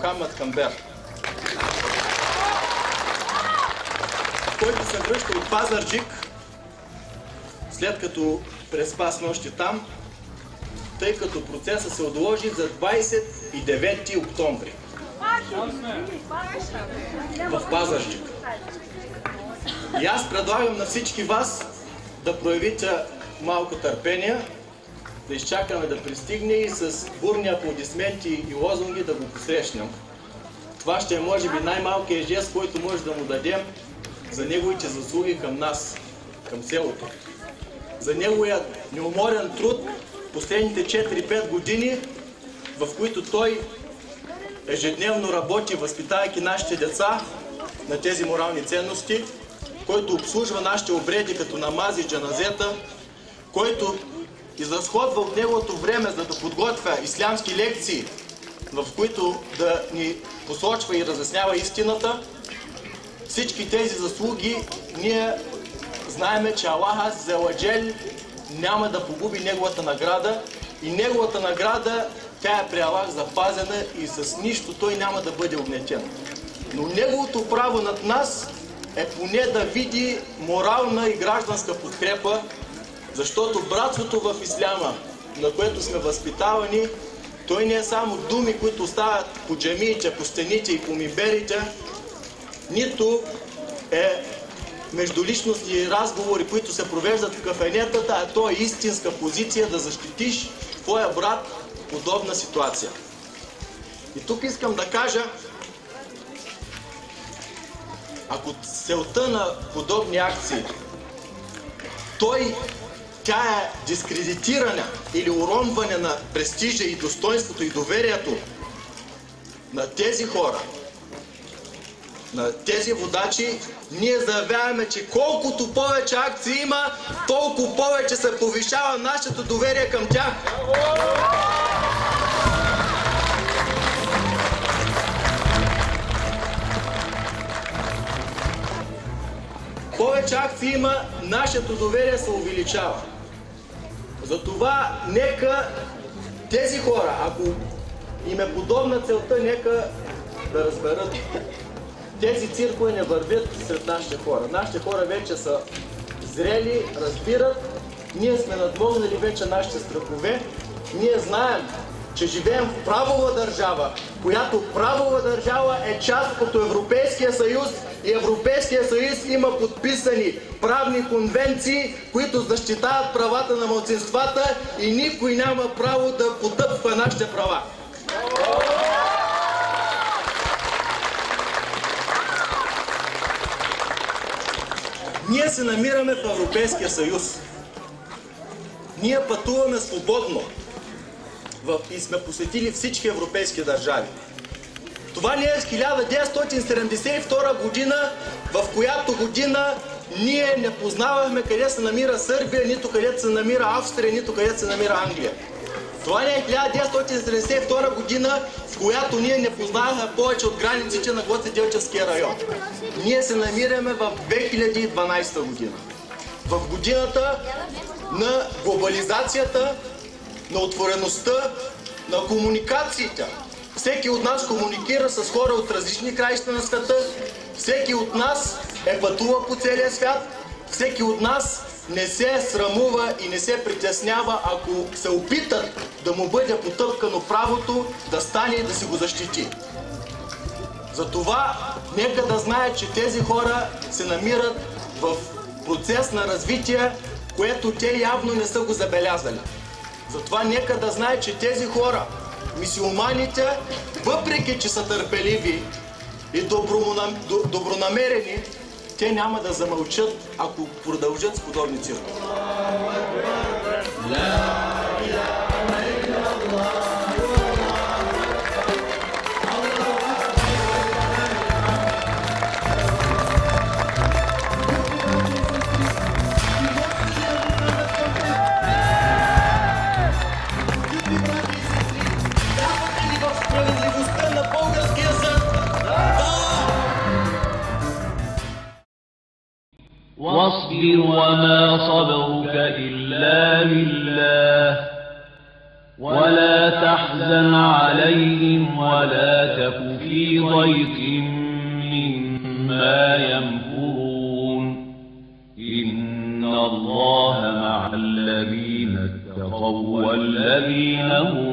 Мохамед Камбер, който се връща от Пазарджик, след като преспа с нощи там, тъй като процесът се отложи за 29 октомври в Пазарджик. И аз предлагам на всички вас да проявите малко търпение, да изчакаме да пристигне и с бурни аплодисменти и лозунги да го посрещнем. Това ще е може би най-малкият жест, който може да му дадем за неговите заслуги към нас, към селото. За неговият неуморен труд последните 4-5 години, в които той ежедневно работи, възпитавайки нашите деца на тези морални ценности, който обслужва нашите обреди като намази, джаназета, който изразходва от неговото време, за да подготвя ислямски лекции, в които да ни посочва и разяснява истината. Всички тези заслуги ние знаеме, че Аллах Аззаваджал няма да погуби неговата награда и неговата награда, тя е при Аллах запазена и с нищо той няма да бъде угнетен. Но неговото право над нас е поне да види морална и гражданска подкрепа, защото братството в исляма, на което сме възпитавани, той не е само думи, които остават по джамиите, по стените и по мимберите, нито е междуличностни разговори, които се провеждат в кафенетата, а то е истинска позиция да защитиш твоя брат в подобна ситуация. И тук искам да кажа, ако целта на подобни акции, тя е дискредитиране или уронване на престижа и достоинството и доверието на тези хора, на тези водачи, ние заявяваме, че колкото повече акции има, толкова повече се повишава нашето доверие към тях. Повече акции има, нашето доверие се увеличава. Затова нека тези хора, ако им е подобна целта, нека да разберат. Тези циркове не вървят сред нашите хора. Нашите хора вече са зрели, разбират. Ние сме надмогнали вече нашите страхове. Ние знаем, че живеем в правова държава, която правова държава е част от Европейския съюз и Европейския съюз има подписани правни конвенции, които защитават правата на малцинствата и никой няма право да потъпва нашите права. Ние се намираме в Европейския съюз. Ние пътуваме свободно и сме посетили всички европейски държави. Това не е 1972 година, в която година ние не познавахме къде се намира Сърбия, нито къде се намира Австрия, нито къде се намира Англия. Това не е 1972 година, в която ние не познавахме повече от границите на Гоцеделчевския район. Ние се намираме в 2012 година. В годината на глобализацията, на отвореността, на комуникациите. Всеки от нас комуникира с хора от различни краища на света. Всеки от нас е пътувал по целия свят. Всеки от нас не се срамува и не се притеснява, ако се опитат да му бъде потъпкано правото да стане и да си го защити. Затова нека да знае, че тези хора се намират в процес на развитие, което те явно не са го забелязали. Затова нека да знае, че тези хора, мюсюлманите, въпреки че са търпеливи и добронамерени, те няма да замълчат, ако продължат с подобни циркове. واصبر وما صبرك إلا بالله ولا تحزن عليهم ولا تك في ضيق مما يمكرون إن الله مع الذين اتقوا والذين هم